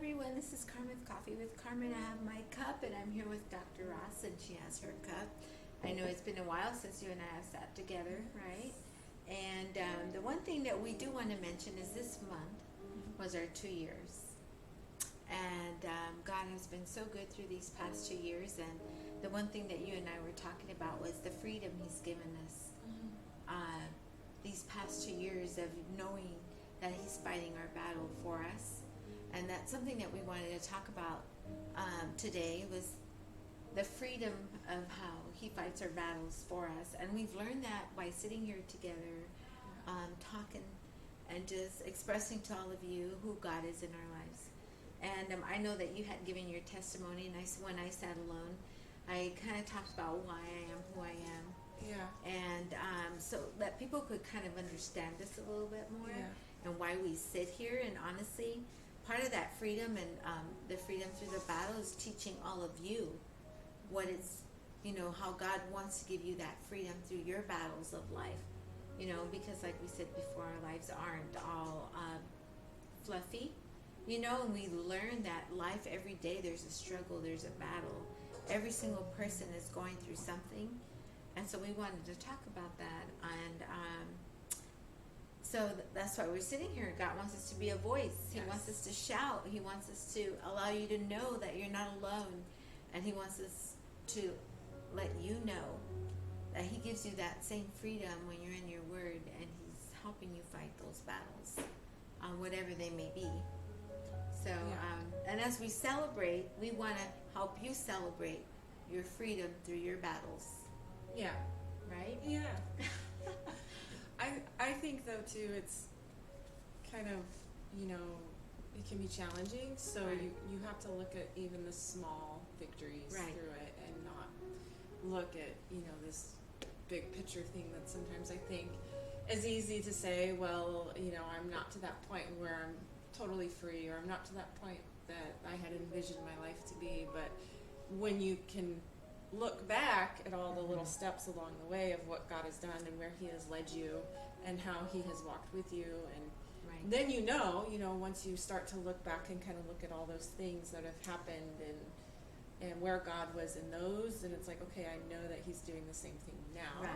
everyone. This is Carmen with Coffee with Carmen. I have my cup, and I'm here with Dr. Ross, and she has her cup. I know it's been a while since you and I have sat together, right? And the one thing that we do want to mention is this month was our 2 years. And God has been so good through these past 2 years. And the one thing that you and I were talking about was the freedom He's given us these past 2 years of knowing that He's fighting our battle for us. And that's something that we wanted to talk about today was the freedom of how He fights our battles for us. And we've learned that by sitting here together, talking and just expressing to all of you who God is in our lives. And I know that you had given your testimony, and when I sat alone, I kind of talked about why I am who I am. Yeah. And so that people could kind of understand us a little bit more, and why we sit here. And honestly, part of that freedom and the freedom through the battle is teaching all of you what it's, how God wants to give you that freedom through your battles of life. Because like we said before, our lives aren't all fluffy, and we learn that life every day, there's a struggle, there's a battle. Every single person is going through something. And so we wanted to talk about that. And so that's why we're sitting here. God wants us to be a voice. He wants us to shout. He wants us to allow you to know that you're not alone. And He wants us to let you know that He gives you that same freedom when you're in your Word, and He's helping you fight those battles, whatever they may be. So, and as we celebrate, we want to help you celebrate your freedom through your battles. Yeah. Right? Yeah. I think though too, it's kind of, it can be challenging. So you have to look at even the small victories through it, and not look at, this big picture thing that sometimes I think is easy to say, well, I'm not to that point where I'm totally free, or I'm not to that point that I had envisioned my life to be. But when you can look back at all the little steps along the way of what God has done and where He has led you and how He has walked with you, and then once you start to look back and kind of look at all those things that have happened and where God was in those, and it's like, okay, I know that He's doing the same thing now.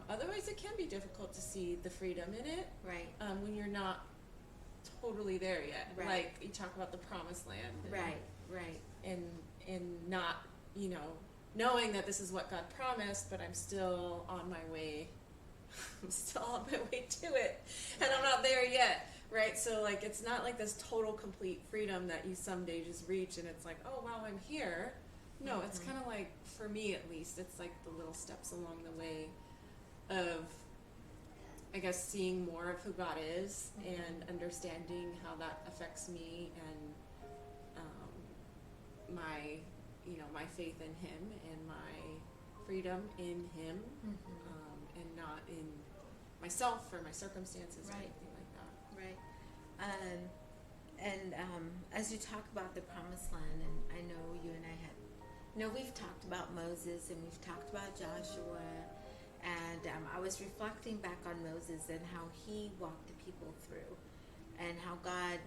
Otherwise, it can be difficult to see the freedom in it. When you're not totally there yet. Like you talk about the promised land. And not, knowing that this is what God promised, but I'm still on my way. I'm still on my way to it, and I'm not there yet. So like, it's not like this total complete freedom that you someday just reach and it's like, oh wow, I'm here. No, it's kind of like, for me at least, it's like the little steps along the way of, I guess, seeing more of who God is and understanding how that affects me and my, my faith in Him and my freedom in Him, and not in myself or my circumstances or anything like that. And as you talk about the promised land, and I know you and I had, we've talked about Moses and we've talked about Joshua. And I was reflecting back on Moses and how he walked the people through, and how God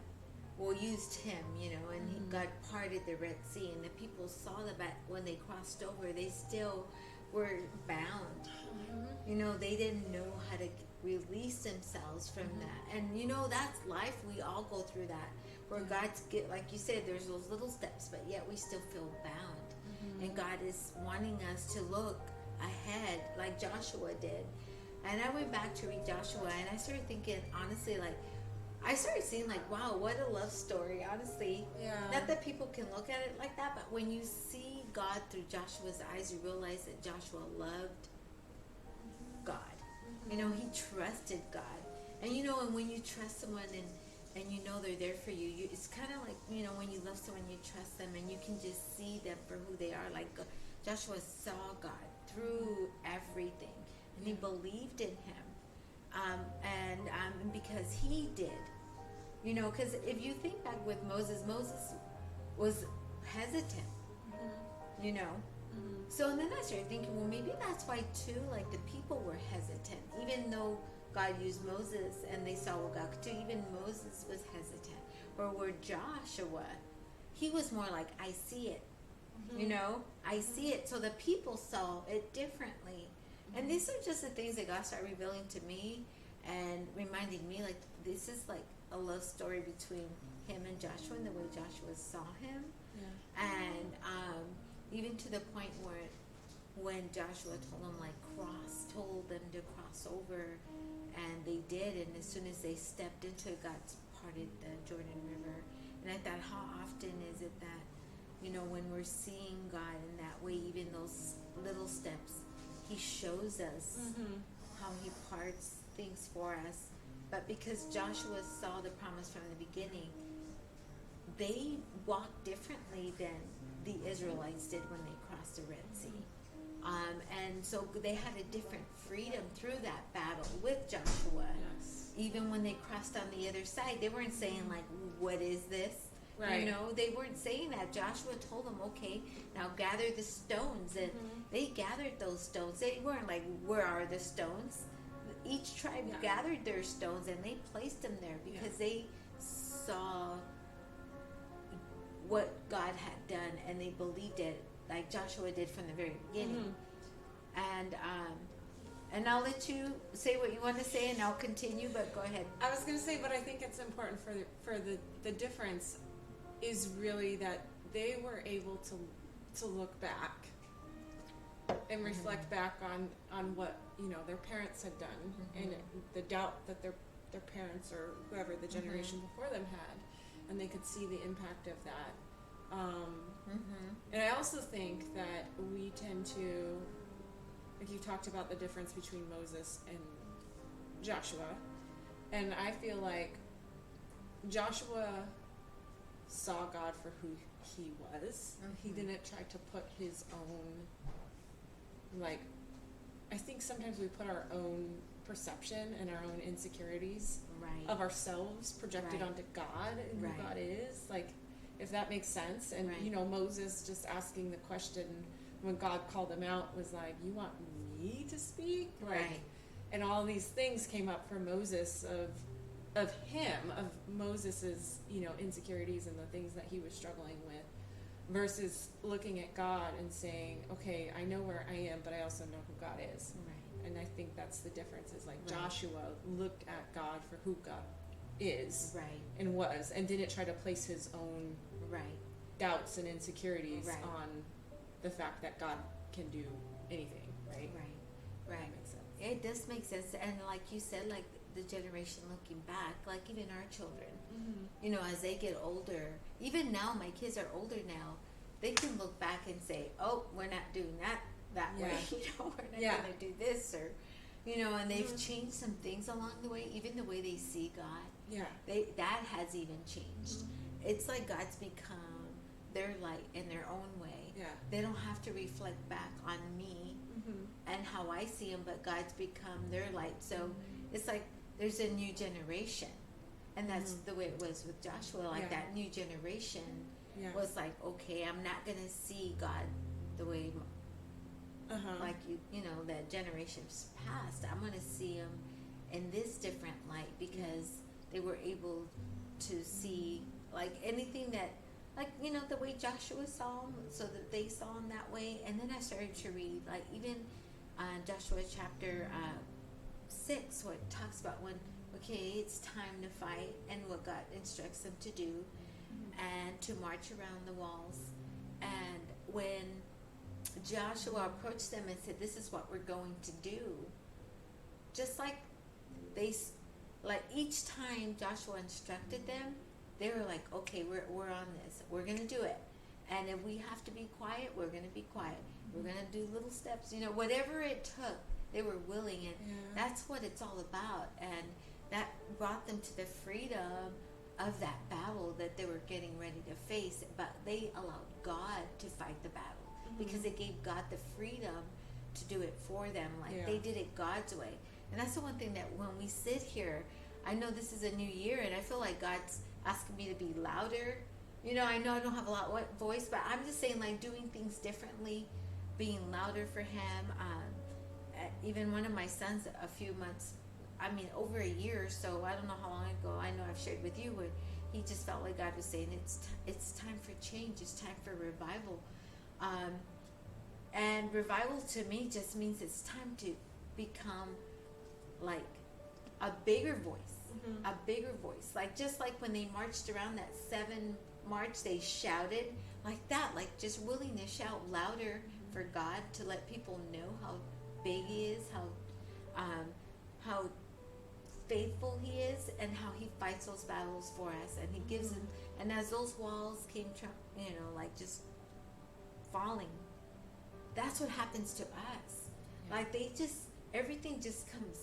used him, and God parted the Red Sea, and the people saw that when they crossed over, they still were bound. They didn't know how to release themselves from that. And that's life. We all go through that, where God's like you said, there's those little steps, but yet we still feel bound. And God is wanting us to look ahead like Joshua did. And I went back to read Joshua, and I started thinking, honestly, like, I started seeing like, wow, what a love story, honestly. Not that people can look at it like that, but when you see God through Joshua's eyes, you realize that Joshua loved God. He trusted God. And and when you trust someone and they're there for you, it's kind of like, when you love someone, you trust them, and you can just see them for who they are. Like Joshua saw God through everything, and he believed in Him, and because he did, because if you think back with Moses was hesitant, so then I started thinking, well, maybe that's why too, like, the people were hesitant, even though God used Moses and they saw what God could do. Even Moses was hesitant. Or where Joshua, he was more like, I see it. You know, I see it. So the people saw it differently. And these are just the things that God started revealing to me and reminding me, like, this is like a love story between him and Joshua and the way Joshua saw him. Yeah. And even to the point where when Joshua told them to cross over, and they did, and as soon as they stepped into it, God parted the Jordan River. And I thought, how often is it that, you know, when we're seeing God in that way, even those little steps, he shows us how he parts things for us. But because Joshua saw the promise from the beginning, they walked differently than the Israelites did when they crossed the Red Sea. And so they had a different freedom through that battle with Joshua. Yes. Even when they crossed on the other side, they weren't saying like, what is this? Right. You know, they weren't saying that. Joshua told them, okay, now gather the stones. And they gathered those stones. They weren't like, where are the stones? Each tribe gathered their stones and they placed them there because they saw what God had done and they believed it, like Joshua did from the very beginning. And I'll let you say what you want to say and I'll continue, but go ahead. I was going to say, but I think it's important for the difference is really that they were able to look back and reflect back on what, you know, their parents had done and the doubt that their parents or whoever the generation before them had, and they could see the impact of that. And I also think that we tend to, like you talked about the difference between Moses and Joshua, and I feel like Joshua saw God for who he was. He didn't try to put his own, like, I think sometimes we put our own perception and our own insecurities of ourselves projected onto God and who God is, like, if that makes sense. And you know, Moses just asking the question when God called him out was like, you want me to speak? Like, and all these things came up for Moses of Moses's, you know, insecurities and the things that he was struggling with, versus looking at God and saying, okay, I know where I am, but I also know who God is. And I think that's the difference, is like Joshua looked at God for who God is and was, and didn't try to place his own doubts and insecurities on the fact that God can do anything. Right. That makes sense. It does make sense. And like you said, like the generation looking back, like even our children, you know, as they get older, even now my kids are older now, they can look back and say, oh, we're not doing that way, you know, we're not going to do this, or, you know, and they've changed some things along the way, even the way they see God. That has even changed. It's like God's become their light in their own way. They don't have to reflect back on me and how I see him, but God's become their light. So it's like there's a new generation, and that's the way it was with Joshua. Like that new generation was like, okay, I'm not gonna see God the way like you know, that generations past. I'm gonna see him in this different light, because they were able to see like anything that, like, you know, the way Joshua saw him, so that they saw him that way. And then I started to read, like, even Joshua chapter 6, where it talks about when, okay, it's time to fight, and what God instructs them to do, and to march around the walls. And when Joshua approached them and said, this is what we're going to do, just like each time Joshua instructed them, they were like, okay, we're on this. We're going to do it. And if we have to be quiet, we're going to be quiet. We're going to do little steps. You know, whatever it took, they were willing. And that's what it's all about. And that brought them to the freedom of that battle that they were getting ready to face. But they allowed God to fight the battle, because it gave God the freedom to do it for them. Like they did it God's way. And that's the one thing that when we sit here, I know this is a new year, and I feel like God's asking me to be louder. You know I don't have a lot of voice, but I'm just saying, like, doing things differently, being louder for him. Even one of my sons, a few months, over a year or so, I don't know how long ago, I know I've shared with you, where he just felt like God was saying it's time for change. It's time for revival. And revival to me just means it's time to become like a bigger voice, a bigger voice. Like just like when they marched around that 7 march, they shouted like that, like just willing to shout louder for God, to let people know how big He is, how faithful He is, and how He fights those battles for us, and He gives them. And as those walls came, like just falling, that's what happens to us. Yeah. Like everything just comes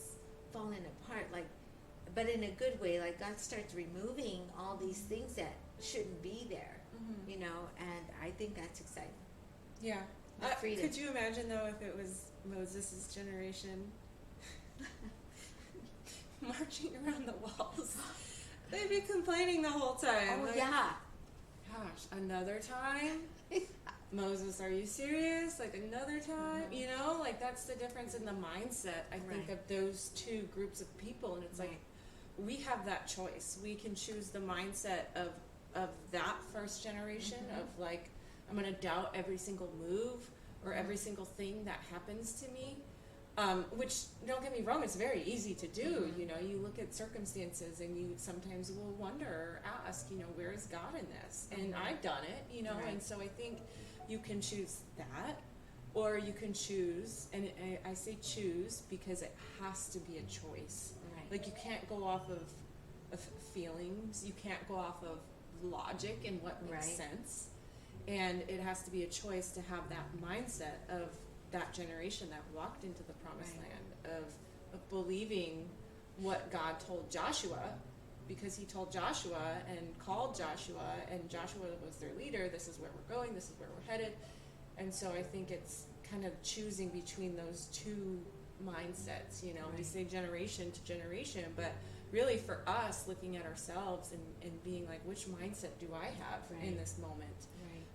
falling apart, like, but in a good way. Like God starts removing all these things that shouldn't be there, and I think that's exciting. Yeah. Could you imagine though if it was Moses' generation marching around the walls? They'd be complaining the whole time. Oh, like, yeah. Gosh, another time? Moses, are you serious? Like another time? Like that's the difference in the mindset, I think, of those two groups of people. And it's like, we have that choice. We can choose the mindset of that first generation, of like, I'm going to doubt every single move or every single thing that happens to me. Which, don't get me wrong, it's very easy to do. You look at circumstances and you sometimes will wonder or ask, where is God in this? And I've done it, and so I think you can choose that, or you can choose, and I say choose because it has to be a choice. Right. Like you can't go off of feelings, you can't go off of logic and what makes sense, and it has to be a choice to have that mindset of that generation that walked into the promised land, of believing what God told Joshua, because He told Joshua and called Joshua, and Joshua was their leader. This is where we're going, this is where we're headed. And so I think it's kind of choosing between those two mindsets. We say generation to generation, but really for us, looking at ourselves and being like, which mindset do I have in this moment?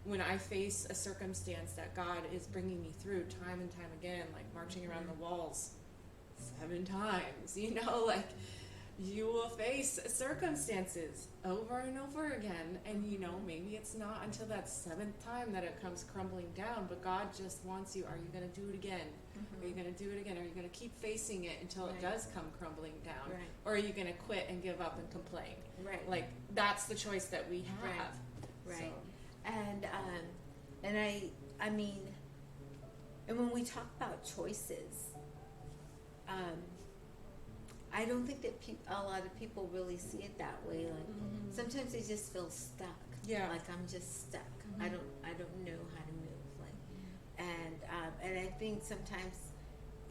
When I face a circumstance that God is bringing me through time and time again, like marching around the walls 7 times, like you will face circumstances over and over again, and maybe it's not until that 7th time that it comes crumbling down, but God just wants you. Are you going to do it again? Are you going to do it again? Are you going to keep facing it until it does come crumbling down? Or are you going to quit and give up and complain? Like that's the choice that we have. So. And I mean, and when we talk about choices, I don't think that a lot of people really see it that way. Like sometimes they just feel stuck. Yeah. Like I'm just stuck. I don't know how to move. Like, and I think sometimes,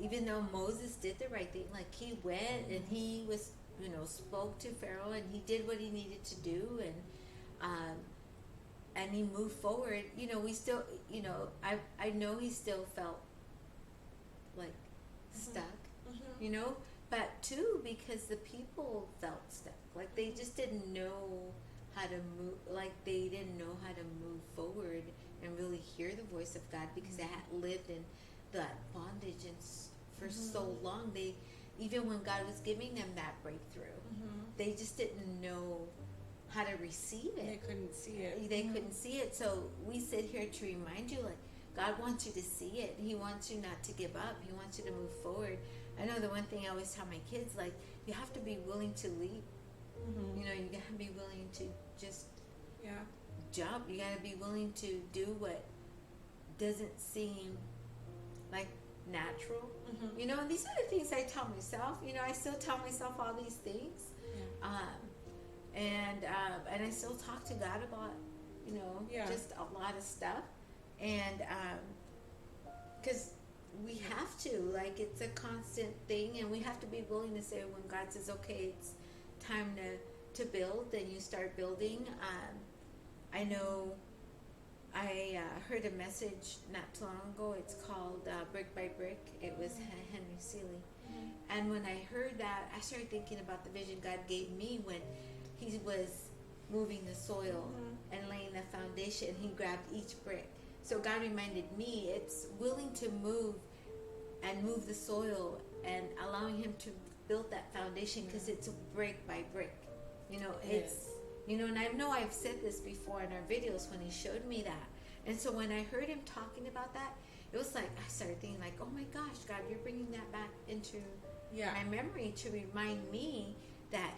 even though Moses did the right thing, like he went and he was, spoke to Pharaoh and he did what he needed to do, and he moved forward. We still, I know he still felt like stuck, but too because the people felt stuck. Like they just didn't know how to move, like they didn't know how to move forward and really hear the voice of God, because they had lived in that bondage for so long. They, even when God was giving them that breakthrough, they just didn't know how to receive it. They couldn't see it. They couldn't see it. So we sit here to remind you, like, God wants you to see it. He wants you not to give up. He wants you to move forward. I know the one thing I always tell my kids, like, you have to be willing to leap. You got to be willing to just jump. You got to be willing to do what doesn't seem like natural. And these are the things I tell myself. I still tell myself all these things. And I still talk to God about, just a lot of stuff. And because we have to, like, it's a constant thing, and we have to be willing to say when God says, okay, it's time to build, then you start building. I know I heard a message not too long ago. It's called Brick by Brick. It was Henry Seeley. And when I heard that, I started thinking about the vision God gave me when He was moving the soil and laying the foundation. He grabbed each brick. So God reminded me, it's willing to move the soil and allowing Him to build that foundation, because it's brick by brick. It's You know, and I know I've said this before in our videos when he showed me that. And so when I heard him talking about that, it was like I started thinking like, oh my gosh, God, you're bringing that back into my memory to remind me that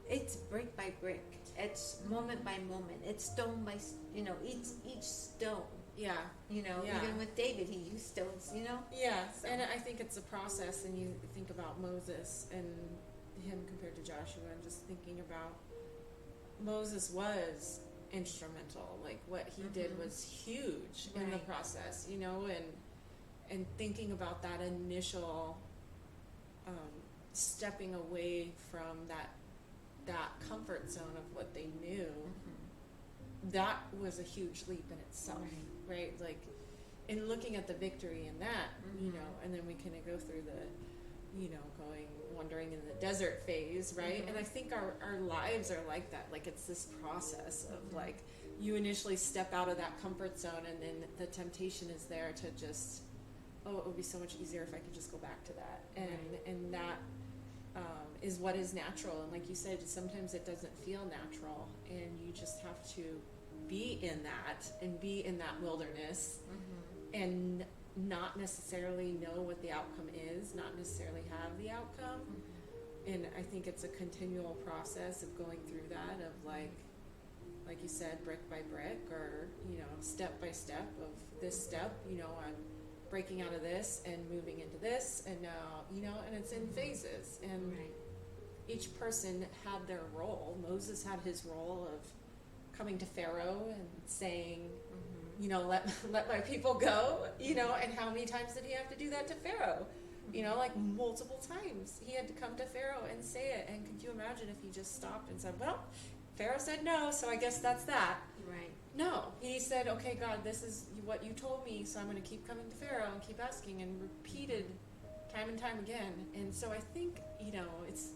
it's brick by brick, it's moment by moment, it's stone by each stone. Yeah. Even with David, he used stones. Yeah, so. And I think it's a process, and you think about Moses and him compared to Joshua, and just thinking about Moses was instrumental. Like what he did was huge in the process, and thinking about that initial stepping away from that comfort zone of what they knew, that was a huge leap in itself, right? Like in looking at the victory in that, and then we kind of go through the wandering in the desert phase, right? And I think our lives are like that. Like it's this process of like you initially step out of that comfort zone, and then the temptation is there to just, it would be so much easier if I could just go back to that. And that is what is natural. And like you said, sometimes it doesn't feel natural, and you just have to be in that and be in that wilderness and not necessarily know what the outcome is, not necessarily have the outcome. And I think it's a continual process of going through that, of like you said, brick by brick, or step by step of this step, I'm breaking out of this and moving into this, and now and it's in phases, and each person had their role. Moses had his role of coming to Pharaoh and saying, let my people go, and how many times did he have to do that to Pharaoh? Like multiple times he had to come to Pharaoh and say it. And could you imagine if he just stopped and said, well, Pharaoh said no, so I guess that's that. Right. No, he said, okay, God, this is what you told me, so I'm going to keep coming to Pharaoh and keep asking, and repeated time and time again. And so I think, it's,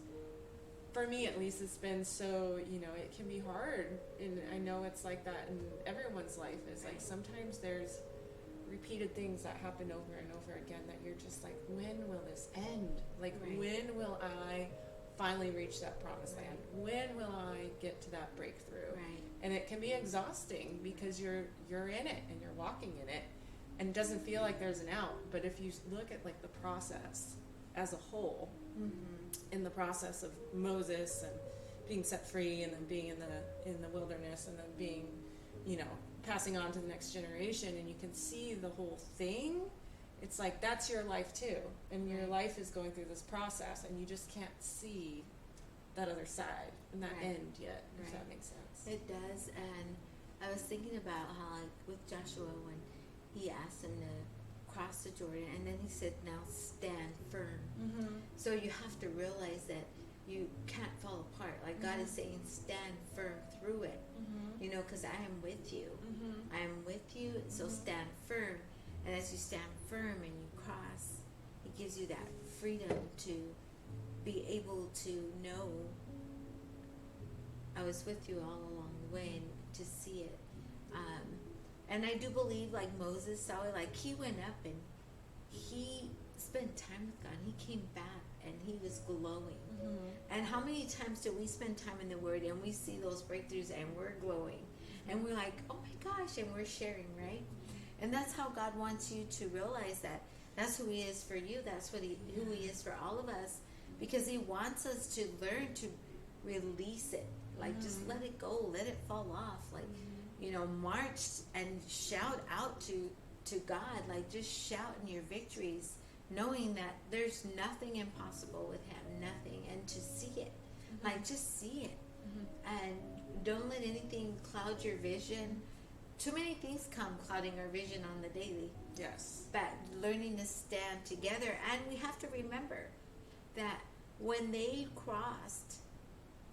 for me at least, it's been so, it can be hard. And I know it's like that in everyone's life. It's like sometimes there's repeated things that happen over and over again that you're just like, when will this end? Like, when will I finally reach that promised land? When will I get to that breakthrough? Right. And it can be exhausting because you're in it and you're walking in it, and it doesn't feel like there's an out. But if you look at like the process as a whole, in the process of Moses and being set free, and then being in the wilderness, and then being, passing on to the next generation, and you can see the whole thing. It's like that's your life too, and your life is going through this process, and you just can't see that other side and that end yet. If that makes sense. It does. And I was thinking about how, like with Joshua, when he asked him to cross the Jordan, and then he said, "Now stand firm." So you have to realize that you can't fall apart. Like God is saying, stand firm through it. Because I am with you. I am with you. So stand firm. And as you stand firm and you cross, it gives you that freedom to be able to know I was with you all along the way, and to see it. And I do believe, like Moses saw it, like he went up and he spent time with God. He came back and he was glowing. And how many times do we spend time in the Word and we see those breakthroughs and we're glowing? And we're like, oh my gosh, and we're sharing, right? And that's how God wants you to realize that. That's who He is for you. That's who He is for all of us. Because He wants us to learn to release it. Like, just let it go. Let it fall off. Like, march and shout out to God. Like, just shout in your victories, knowing that there's nothing impossible with Him. Nothing. And to see it. Like, just see it. And don't let anything cloud your vision. Too many things come clouding our vision on the daily. Yes. But learning to stand together. And we have to remember that when they crossed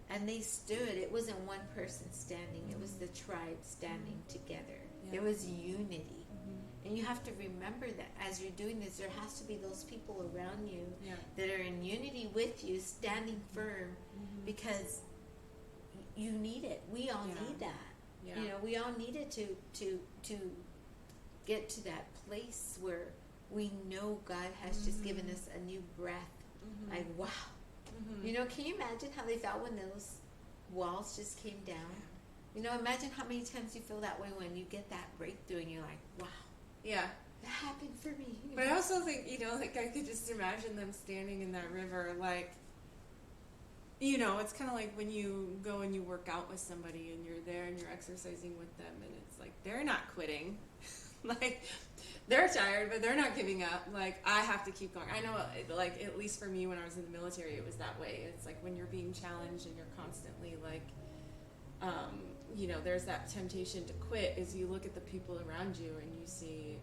and they stood, it wasn't one person standing. It was the tribe standing together. There was unity. And you have to remember that as you're doing this, there has to be those people around you that are in unity with you, standing firm, because you need it. We all need that. We all needed to get to that place where we know God has just given us a new breath. Like, wow. Can you imagine how they felt when those walls just came down. You know, imagine how many times you feel that way when you get that breakthrough and you're like, wow. Yeah. That happened for me. But I also think, you know, like I could just imagine them standing in that river, like, you know, it's kind of like when you go and you work out with somebody and you're there and you're exercising with them and it's like they're not quitting. Like, they're tired, but they're not giving up. Like, I have to keep going. I know, like, at least for me when I was in the military, it was that way. It's like when you're being challenged and you're constantly, like, you know, there's that temptation to quit as you look at the people around you and you see,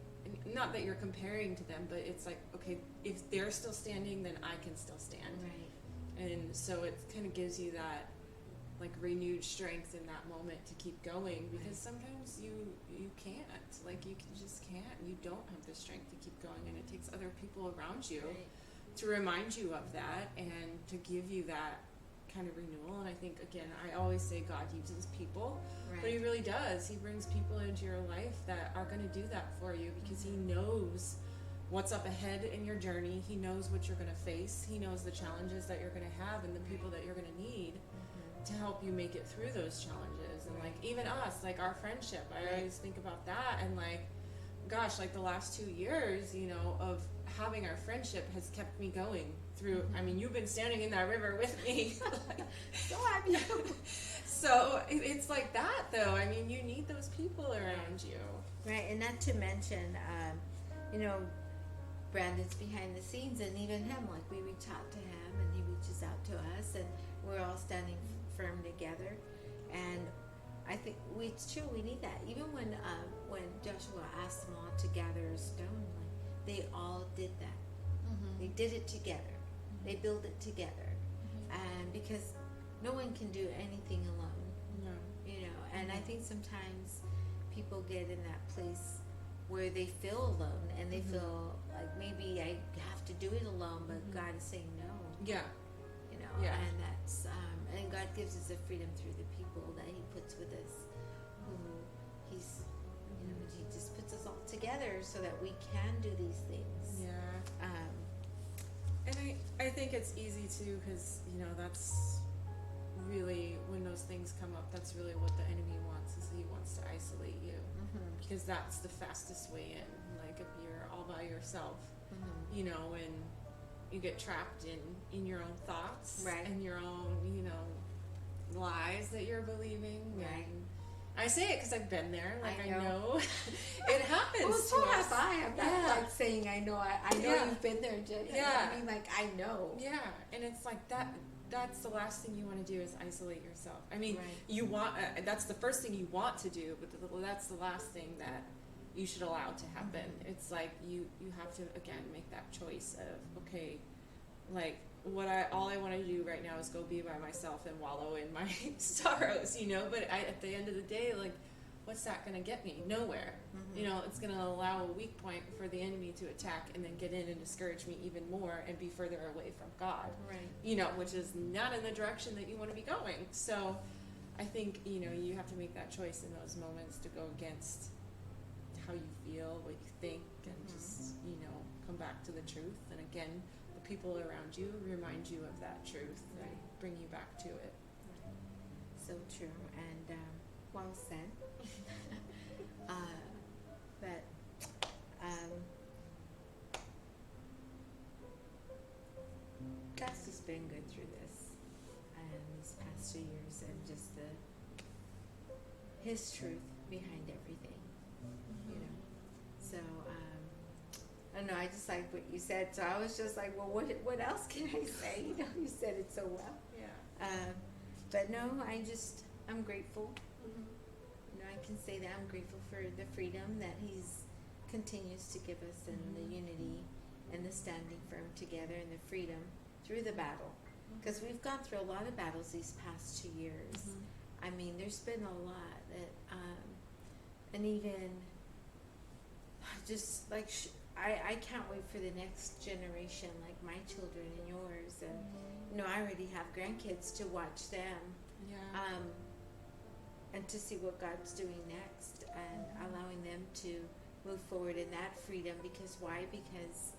not that you're comparing to them, but it's like, okay, if they're still standing, then I can still stand. Right. And so it kind of gives you that, like, renewed strength in that moment to keep going, because sometimes you can't, like, you just can't, you don't have the strength to keep going, and it takes other people around you to remind you of that and to give you that kind of renewal. And I think, again, I always say God uses people, but he really does. He brings people into your life that are going to do that for you, because he knows what's up ahead in your journey. He knows what you're going to face. He knows the challenges that you're going to have and the people that you're going to need to help you make it through those challenges. And like, even us, like our friendship, I always think about that, and like, gosh, like the last 2 years, you know, of having our friendship has kept me going through. I mean, you've been standing in that river with me. Like, so have you. So it's like that, though. I mean, you need those people around you. Right, and not to mention, you know, Brandon's behind the scenes, and even him, like, we reach out to him and he reaches out to us, and we're all standing firm together. And I think it's true, we need that. Even when Joshua asked them all to gather a stone, like, they all did that. They did it together. They built it together. And because no one can do anything alone. No. You know, and I think sometimes people get in that place where they feel alone, and they feel like maybe I have to do it alone, but God is saying no. Yeah. You know, Yeah. and that's and God gives us a freedom through the people that he puts with us, who he's, you know, he just puts us all together so that we can do these things. Yeah. And I think it's easy too, because, you know, that's really, when those things come up, that's really what the enemy wants, is he wants to isolate you, because that's the fastest way in. Like, if you're all by yourself, you know, and you get trapped in your own thoughts, and your own, you know, lies that you're believing. And I say it because I've been there. Like, I know. It happens. Well, so to us. have I. I'm not like saying I know. I know you've been there, Jen. Yeah. I mean, like, I know. Yeah, and it's like that. That's the last thing you want to do, is isolate yourself. I mean, you want. That's the first thing you want to do, but that's the last thing that you should allow to happen. It's like you have to, again, make that choice of, okay, like, all I want to do right now is go be by myself and wallow in my sorrows, you know. But at the end of the day, like, what's that going to get me? Nowhere. You know, it's going to allow a weak point for the enemy to attack and then get in and discourage me even more and be further away from God. You know, which is not in the direction that you want to be going. So I think, you know, you have to make that choice in those moments to go against how you feel, what you think, and just, you know, come back to the truth. And again, the people around you remind you of that truth and bring you back to it. So true, and well said. But God's just been good through this, these past 2 years, and just His truth behind everything, you know. So I don't know. I just like what you said. So I was just like, well, what else can I say? You know, you said it so well. Yeah. But no, I'm grateful. You know, I can say that I'm grateful for the freedom that He's continues to give us, and the unity and the standing firm together, and the freedom through the battle. Because we've gone through a lot of battles these past 2 years. I mean, there's been a lot that, and even just like, I can't wait for the next generation, like my children and yours, and you know, I already have grandkids to watch them, and to see what God's doing next, and allowing them to move forward in that freedom. Because why? Because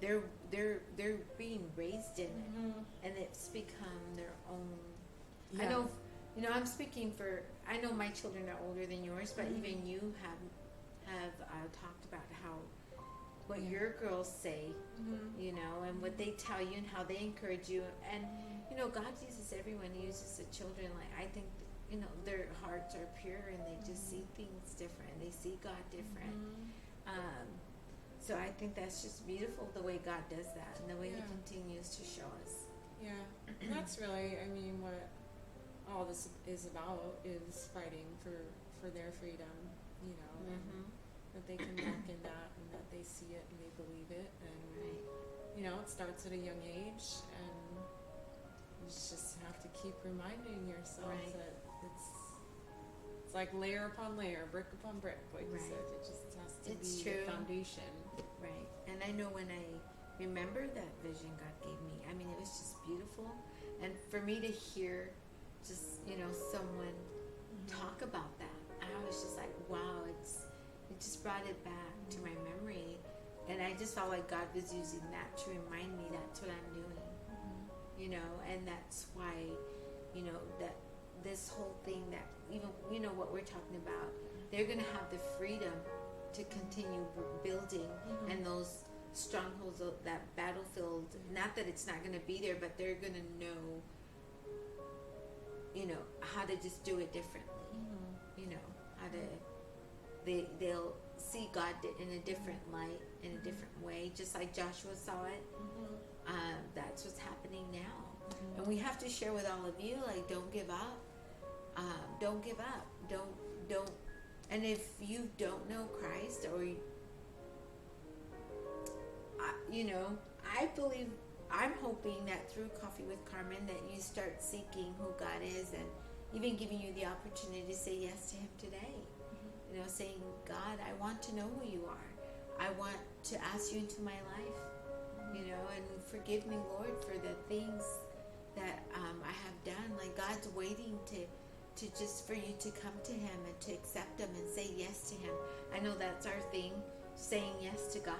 they're being raised in it, and it's become their own. I know I'm speaking for, I know my children are older than yours, but even you have talked about how what your girls say, and what they tell you and how they encourage you. And, God uses everyone. He uses the children. Like, I think, their hearts are pure and they just see things different. They see God different. So I think that's just beautiful the way God does that and the way He continues to show us. Yeah. And that's really, what all this is about is fighting for their freedom, that they can walk in that and that they see it and they believe it. And, it starts at a young age, and you just have to keep reminding yourself that it's like layer upon layer, brick upon brick, like you said. It just has to be the foundation. Right. And I know when I remember that vision God gave me, it was just beautiful. And for me to hear just, someone talk about that, I was just like, wow, it just brought it back to my memory. And I just felt like God was using that to remind me that's what I'm doing. And that's why, that this whole thing that even, what we're talking about, they're going to have the freedom to continue building and those strongholds, that battlefield, not that it's not going to be there, but they're going to know, how to just do it differently. How to, they'll see God in a different light, in a different way, just like Joshua saw it. That's what's happening now. And we have to share with all of you, like, don't give up. Don't give up. Don't. And if you don't know Christ, or I believe, I'm hoping that through Coffee with Carmen that you start seeking who God is, and even giving you the opportunity to say yes to Him today. Saying, God, I want to know who you are. I want to ask you into my life, and forgive me, Lord, for the things that I have done. Like, God's waiting to just for you to come to Him and to accept Him and say yes to Him. I know that's our thing, saying yes to God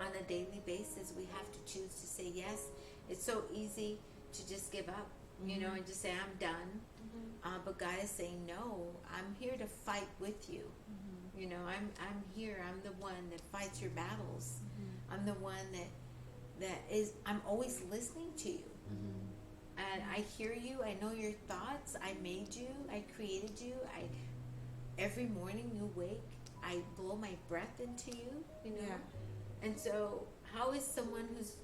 on a daily basis. We have to choose to say yes. It's so easy to just give up, and just say, I'm done. But God is saying, no, I'm here to fight with you. I'm here. I'm the one that fights your battles. I'm the one I'm always listening to you. And I hear you. I know your thoughts. I made you. I created you. Every morning you wake, I blow my breath into you, Yeah. And so how is someone who's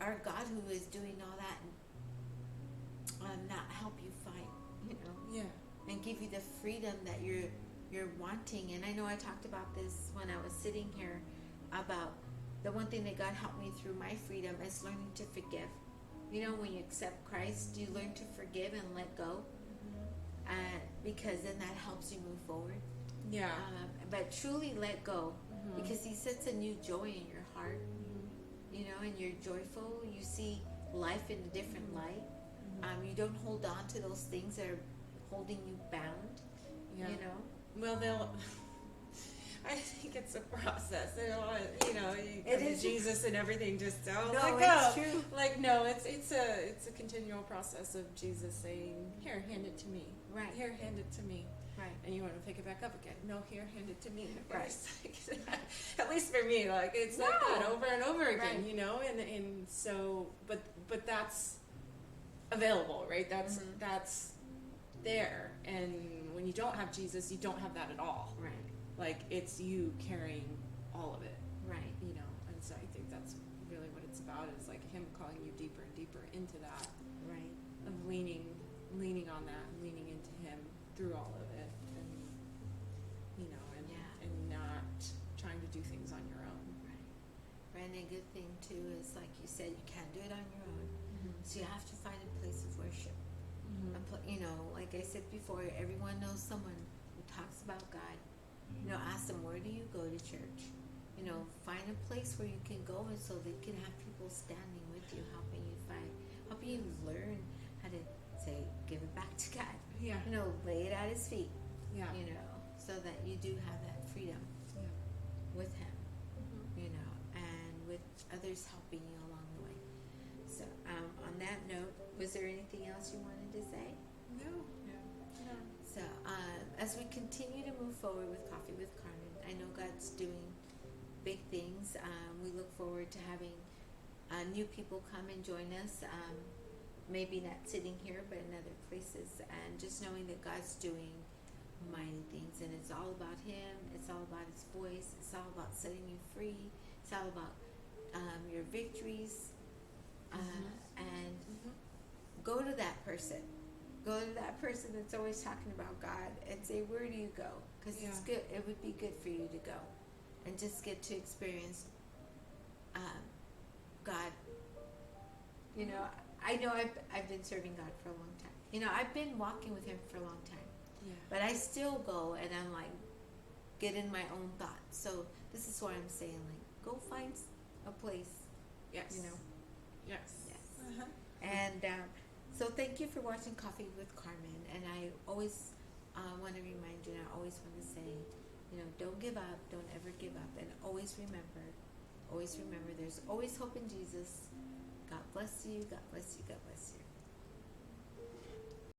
our God, who is doing all that, not help you fight, Yeah. and give you the freedom that you're wanting? And I know I talked about this when I was sitting here, about the one thing that God helped me through my freedom is learning to forgive. When you accept Christ, you learn to forgive and let go, because then that helps you move forward. Yeah. But truly let go, because He sets a new joy in your heart, and you're joyful. You see life in a different light. You don't hold on to those things that are holding you bound. Yeah. Well, I think it's a process. They don't want, you come to Jesus and everything just no, let it's go. True. Like, no, it's a continual process of Jesus saying, here, hand it to me. Right. Here, hand it to me. Right. And you want to pick it back up again. No, here, hand it to me. Right. Like, at least for me, like, it's like that over and over again, right. And so, but that's available, right? That's there. And when you don't have Jesus, you don't have that at all. Right. Like, it's you carrying all of it. Right. And so I think that's really what it's about, is like Him calling you deeper and deeper into that. Right. Of leaning on that, and leaning into Him through all of it, and and not trying to do things on your own. Right. And a good thing too is, like you said, you can't do it on your own. So you have to find a place of worship. Like I said before, everyone knows someone who talks about God. Ask them, where do you go to church? Find a place where you can go, and so they can have people standing with you, helping you fight, helping you learn how to say, give it back to God. Yeah. Lay it at His feet. Yeah. So that you do have that freedom. Yeah. With Him. And with others helping you along the way. So, on that note, was there anything else you wanted to say? No. So, as we continue to move forward with Coffee with Carmen, I know God's doing big things. We look forward to having new people come and join us. Maybe not sitting here, but in other places, and just knowing that God's doing mighty things, and it's all about Him. It's all about His voice. It's all about setting you free. It's all about your victories. And go to that person. Go to that person that's always talking about God and say, where do you go? Because it's good. It would be good for you to go and just get to experience God. You know, I know I've been serving God for a long time. You know, I've been walking with Him for a long time. Yeah. But I still go and I'm like, get in my own thoughts. So this is why I'm saying, like, go find a place. Yes. You know. Yes. And so thank you for watching Coffee with Carmen. And I always want to remind you, and I always want to say, you know, don't give up. Don't ever give up. And always remember, there's always hope in Jesus. God bless you. God bless you. God bless you.